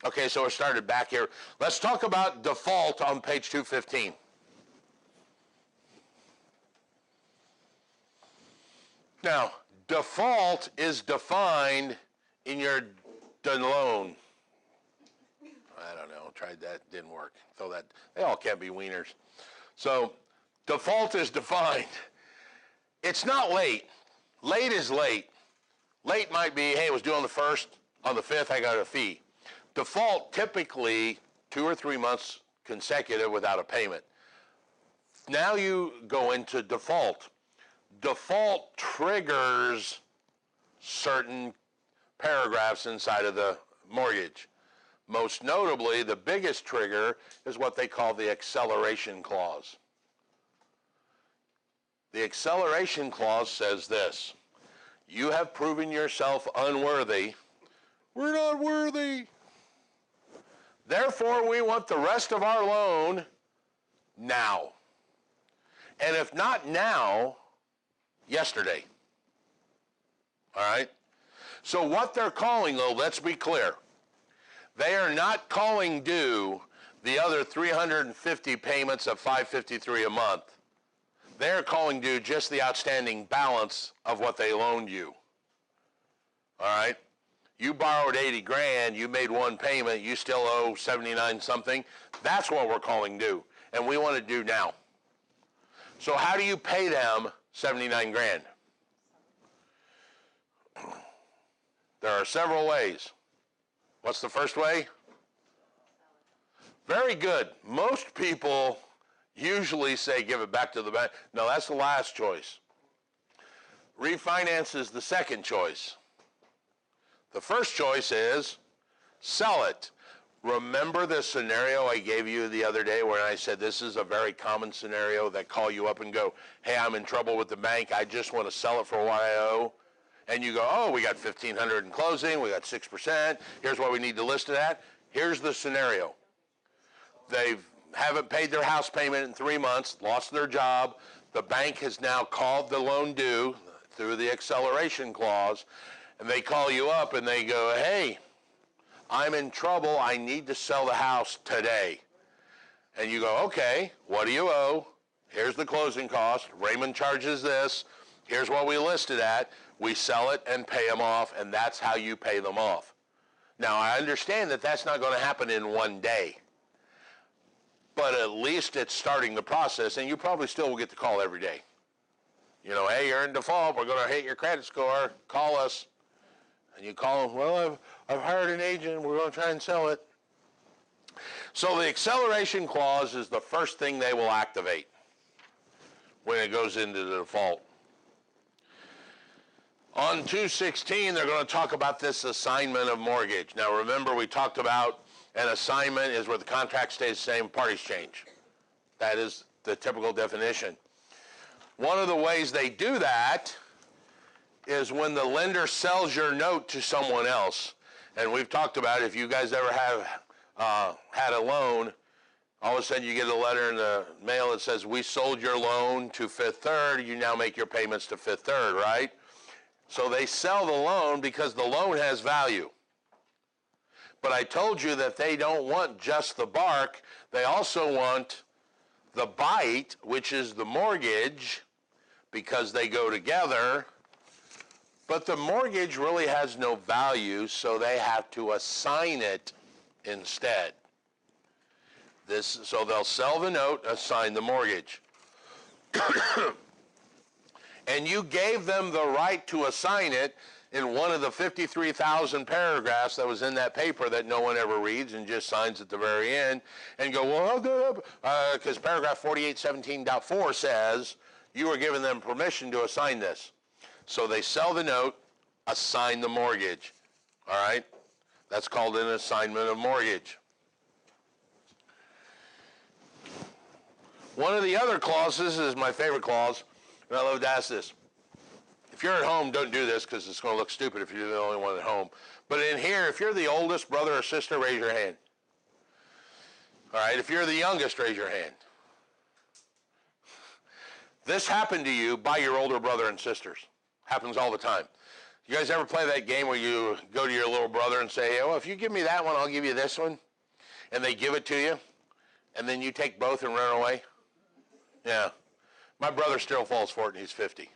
Okay, so we started back here. Let's talk about default on page 215. Now, default is defined in your loan. I don't know, tried that, didn't work. So that, they all can't be wieners. So, default is defined. It's not late. Late is late. Late might be, hey, it was due on the 1st, on the 5th I got a fee. Default, typically 2 or 3 months consecutive without a payment. Now you go into default. Default triggers certain paragraphs inside of the mortgage. Most notably, the biggest trigger is what they call the acceleration clause. The acceleration clause says this: you have proven yourself unworthy. We're not worthy. Therefore, we want the rest of our loan now. And if not now, yesterday. All right? So what they're calling, though, let's be clear. They are not calling due the other 350 payments of $553 a month. They're calling due just the outstanding balance of what they loaned you. All right? You borrowed 80 grand, you made one payment, you still owe 79 something. That's what we're calling due, and we want to do now. So how do you pay them 79 grand? There are several ways. What's the first way? Very good. Most people usually say give it back to the bank. No, that's the last choice. Refinance is the second choice. The first choice is sell it. Remember the scenario I gave you the other day where I said this is a very common scenario that call you up and go, hey, I'm in trouble with the bank. I just want to sell it for what I owe. And you go, oh, we got $1,500 in closing. We got 6%. Here's what we need to list it at. Here's the scenario. They haven't paid their house payment in 3 months, lost their job. The bank has now called the loan due through the acceleration clause. And they call you up and they go, hey, I'm in trouble. I need to sell the house today. And you go, okay, what do you owe? Here's the closing cost. Raymond charges this. Here's what we listed at. We sell it and pay them off, and that's how you pay them off. Now, I understand that that's not going to happen in one day. But at least it's starting the process, and you probably still will get the call every day. You know, hey, you're in default. We're going to hit your credit score. Call us. And you call them, well, I've hired an agent. We're going to try and sell it. So the acceleration clause is the first thing they will activate when it goes into the default. On 216, they're going to talk about this assignment of mortgage. Now, remember, we talked about an assignment is where the contract stays the same, parties change. That is the typical definition. One of the ways they do that is when the lender sells your note to someone else. And we've talked about if you guys ever have had a loan, all of a sudden you get a letter in the mail that says, we sold your loan to Fifth Third, you now make your payments to Fifth Third, right? So they sell the loan because the loan has value. But I told you that they don't want just the bark, they also want the bite, which is the mortgage, because they go together. But the mortgage really has no value, so they have to assign it instead. So they'll sell the note, assign the mortgage. And you gave them the right to assign it in one of the 53,000 paragraphs that was in that paper that no one ever reads and just signs at the very end and go, well, because paragraph 4817.4 says you were giving them permission to assign this. So they sell the note, assign the mortgage. All right? That's called an assignment of mortgage. One of the other clauses is my favorite clause, and I love to ask this. If you're at home, don't do this because it's going to look stupid if you're the only one at home. But in here, if you're the oldest brother or sister, raise your hand. All right? If you're the youngest, raise your hand. This happened to you by your older brother and sisters. Happens all the time. You guys ever play that game where you go to your little brother and say, oh, if you give me that one, I'll give you this one? And they give it to you, and then you take both and run away? Yeah. My brother still falls for it, and he's 50.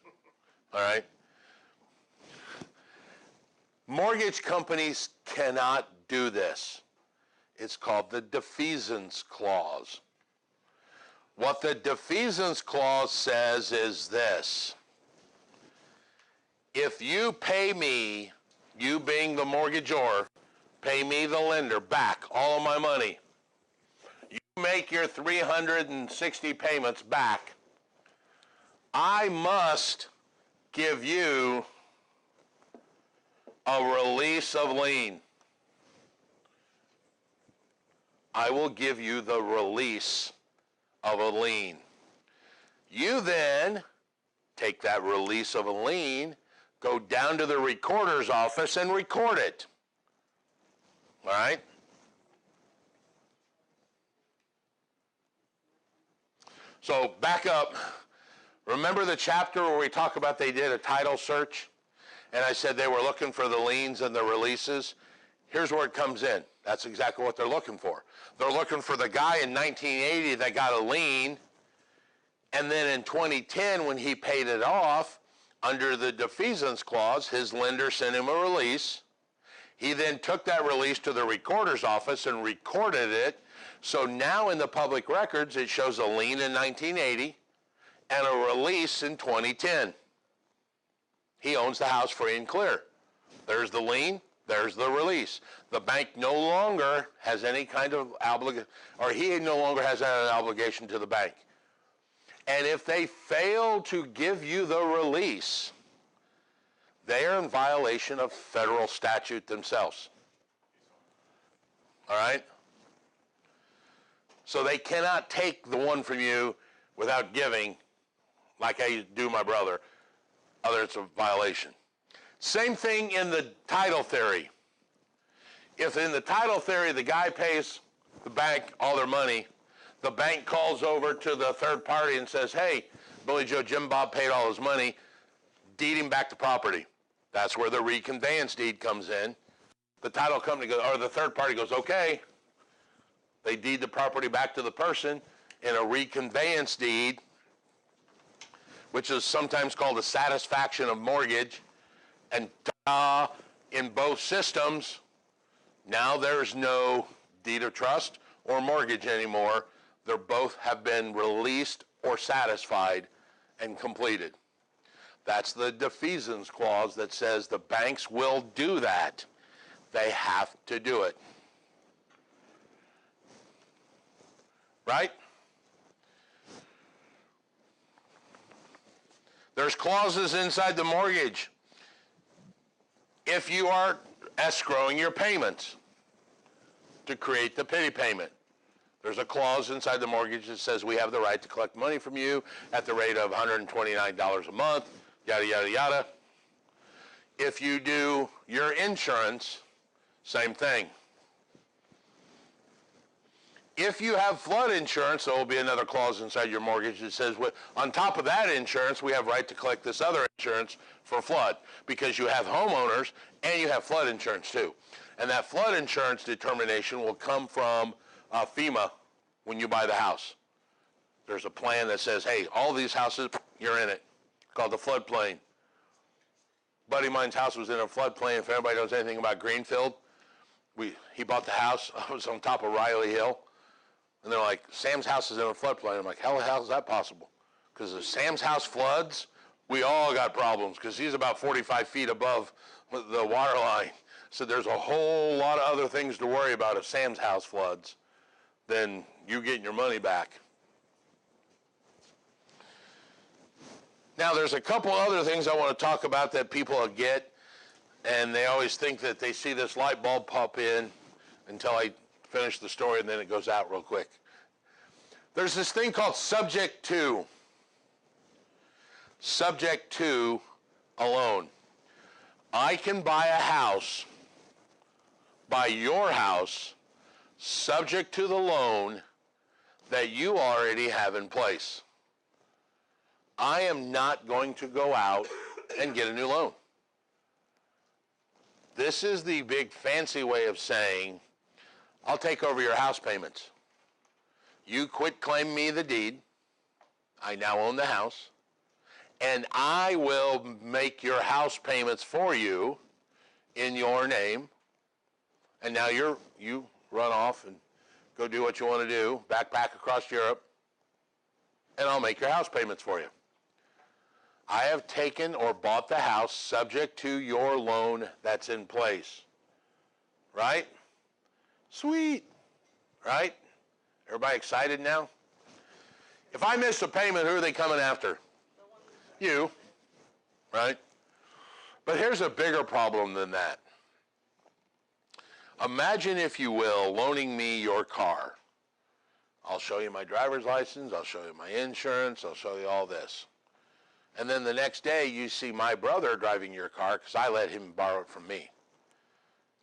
All right? Mortgage companies cannot do this. It's called the defeasance clause. What the defeasance clause says is this. If you pay me, you being the mortgagor, pay me, the lender, back all of my money, you make your 360 payments back, I must give you a release of lien. I will give you the release of a lien. You then take that release of a lien, go down to the recorder's office and record it. All right? So back up. Remember the chapter where we talk about they did a title search? And I said they were looking for the liens and the releases. Here's where it comes in. That's exactly what they're looking for. They're looking for the guy in 1980 that got a lien, and then in 2010 when he paid it off, under the defeasance clause, his lender sent him a release. He then took that release to the recorder's office and recorded it. So now in the public records, it shows a lien in 1980 and a release in 2010. He owns the house free and clear. There's the lien, there's the release. The bank no longer has any kind of obligation, or he no longer has an obligation to the bank. And if they fail to give you the release, they are in violation of federal statute themselves. All right? So they cannot take the one from you without giving, like I do my brother. Other, it's a violation. Same thing in the title theory. If in the title theory the guy pays the bank all their money, the bank calls over to the third party and says, hey, Billy Joe Jim Bob paid all his money, deed him back the property. That's where the reconveyance deed comes in. The title company goes, or the third party goes, okay. They deed the property back to the person in a reconveyance deed, which is sometimes called a satisfaction of mortgage. And in both systems, now there's no deed of trust or mortgage anymore. They both have been released or satisfied and completed. That's the defeasance clause that says the banks will do that. They have to do it. Right? There's clauses inside the mortgage. If you are escrowing your payments to create the pity payment, there's a clause inside the mortgage that says we have the right to collect money from you at the rate of $129 a month, yada, yada, yada. If you do your insurance, same thing. If you have flood insurance, there will be another clause inside your mortgage that says, on top of that insurance, we have right to collect this other insurance for flood, because you have homeowners and you have flood insurance too. And that flood insurance determination will come from FEMA when you buy the house. There's a plan that says, hey, all these houses, you're in it, called the floodplain. Buddy of mine's house was in a floodplain. If anybody knows anything about Greenfield, he bought the house. I was on top of Riley Hill. And they're like, Sam's house is in a floodplain. I'm like, how the hell is that possible? Because if Sam's house floods, we all got problems, because he's about 45 feet above the water line. So there's a whole lot of other things to worry about if Sam's house floods than you getting your money back. Now, there's a couple other things I want to talk about that people get, and they always think that they see this light bulb pop in until I finish the story, and then it goes out real quick. There's this thing called subject to. Subject to a loan. I can buy a house, buy your house, subject to the loan that you already have in place. I am not going to go out and get a new loan. This is the big fancy way of saying, I'll take over your house payments. You quit claiming me the deed. I now own the house. And I will make your house payments for you in your name. And now you run off and go do what you want to do, backpack across Europe, and I'll make your house payments for you. I have taken or bought the house subject to your loan that's in place. Right? Sweet. Right? Everybody excited now? If I miss a payment, who are they coming after? You. Right? But here's a bigger problem than that. Imagine, if you will, loaning me your car. I'll show you my driver's license, I'll show you my insurance, I'll show you all this. And then the next day you see my brother driving your car because I let him borrow it from me.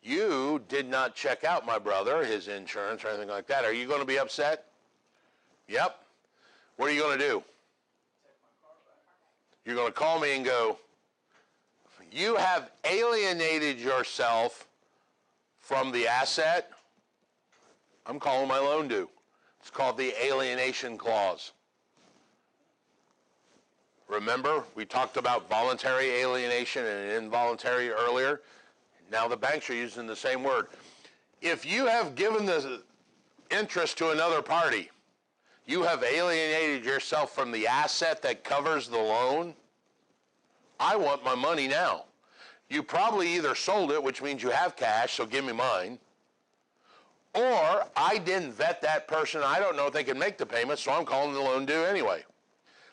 You did not check out my brother, his insurance, or anything like that. Are you going to be upset? Yep. What are you going to do? You're going to call me and go, you have alienated yourself from the asset. I'm calling my loan due. It's called the Alienation Clause. Remember, we talked about voluntary alienation and involuntary earlier. Now the banks are using the same word. If you have given the interest to another party, you have alienated yourself from the asset that covers the loan. I want my money now. You probably either sold it, which means you have cash, so give me mine, or I didn't vet that person. I don't know if they can make the payment, so I'm calling the loan due anyway.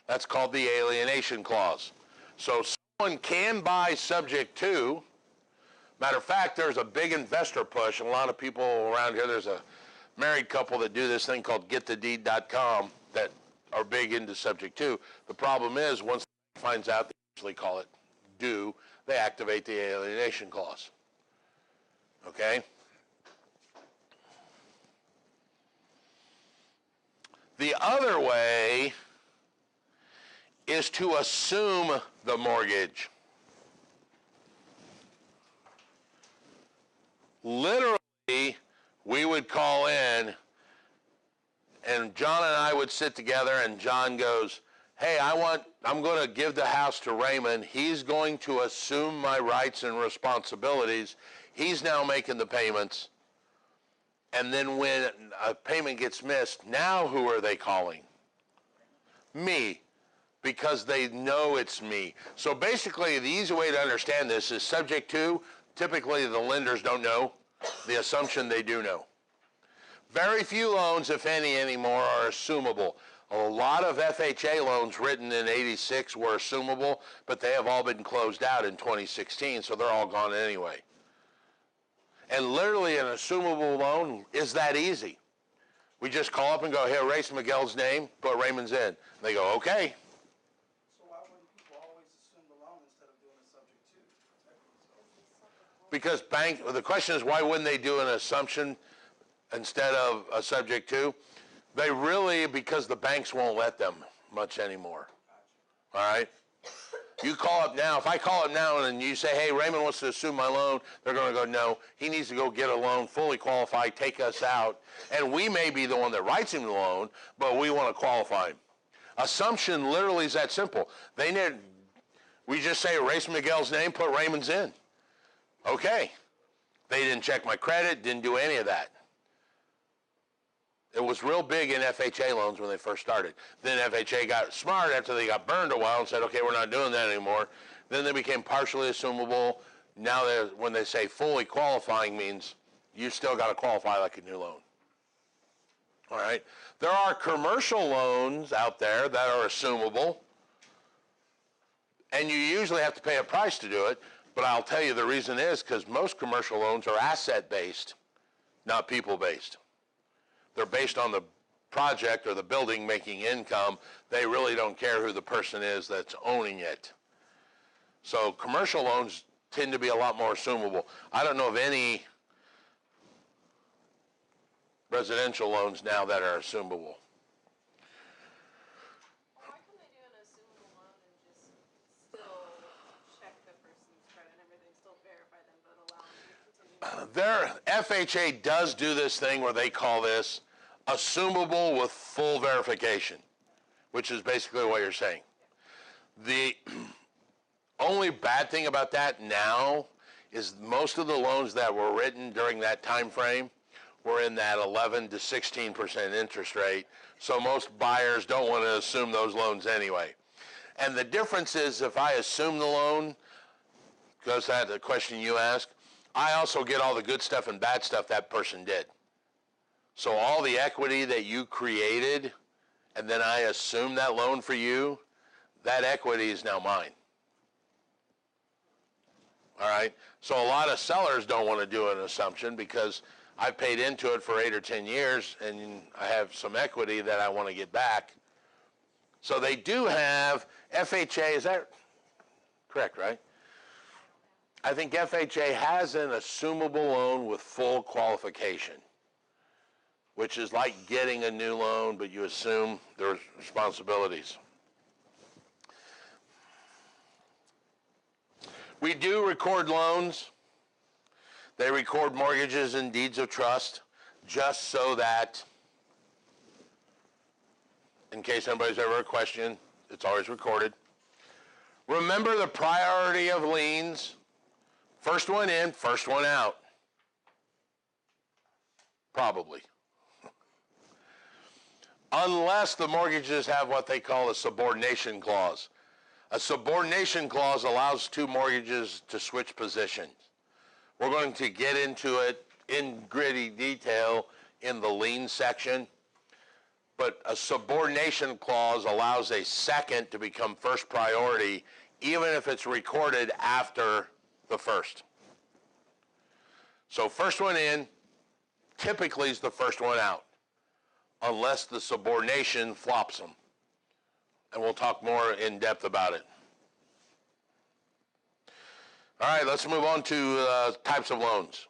That's called the Alienation Clause. So someone can buy subject to. Matter of fact, there's a big investor push, and a lot of people around here, there's a married couple that do this thing called getthedeed.com that are big into subject to. The problem is, once it finds out, they usually call it due, they activate the Alienation Clause. Okay? The other way is to assume the mortgage. Literally, we would call in, and John and I would sit together, and John goes, hey, I'm going to give the house to Raymond. He's going to assume my rights and responsibilities. He's now making the payments. And then when a payment gets missed, now who are they calling? Me, because they know it's me. So basically, the easy way to understand this is subject to, typically the lenders don't know. The assumption, they do know. Very few loans, if any anymore, are assumable. A lot of FHA loans written in '86 were assumable, but they have all been closed out in 2016, so they're all gone anyway. And literally an assumable loan is that easy. We just call up and go, here, erase Miguel's name, put Raymond's in. And they go, okay. So why wouldn't people always assume the loan instead of doing a subject to? Because the question is, why wouldn't they do an assumption instead of a subject to? They really, because the banks won't let them much anymore. All right? You call up now. If I call up now and you say, hey, Raymond wants to assume my loan, they're going to go, no, he needs to go get a loan, fully qualified, take us out. And we may be the one that writes him the loan, but we want to qualify him. Assumption literally is that simple. We just say, erase Miguel's name, put Raymond's in. Okay. They didn't check my credit, didn't do any of that. It was real big in FHA loans when they first started. Then FHA got smart after they got burned a while and said, okay, we're not doing that anymore. Then they became partially assumable. Now when they say fully qualifying means you still got to qualify like a new loan. All right? There are commercial loans out there that are assumable, and you usually have to pay a price to do it, but I'll tell you the reason is because most commercial loans are asset-based, not people-based. They're based on the project or the building making income. They really don't care who the person is that's owning it. So commercial loans tend to be a lot more assumable. I don't know of any residential loans now that are assumable. Why couldn't they do an assumable loan and just still check the person's credit and everything, still verify them, but allow them Their FHA does do this thing where they call this assumable with full verification, which is basically what you're saying. The only bad thing about that now is most of the loans that were written during that time frame were in that 11 to 16% interest rate, so most buyers don't want to assume those loans anyway. And the difference is if I assume the loan, because that's the question you asked, I also get all the good stuff and bad stuff that person did. So all the equity that you created, and then I assume that loan for you, that equity is now mine. All right? So a lot of sellers don't want to do an assumption because I paid into it for 8 or 10 years, and I have some equity that I want to get back. So they do have FHA, is that correct, right? I think FHA has an assumable loan with full qualification, which is like getting a new loan, but you assume there's responsibilities. We do record loans. They record mortgages and deeds of trust just so that, in case anybody's ever a question, it's always recorded. Remember the priority of liens. First one in, first one out. Probably. Unless the mortgages have what they call a subordination clause. A subordination clause allows two mortgages to switch positions. We're going to get into it in gritty detail in the lien section. But a subordination clause allows a second to become first priority, even if it's recorded after the first. So first one in typically is the first one out, unless the subordination flops them. And we'll talk more in depth about it. All right, let's move on to types of loans.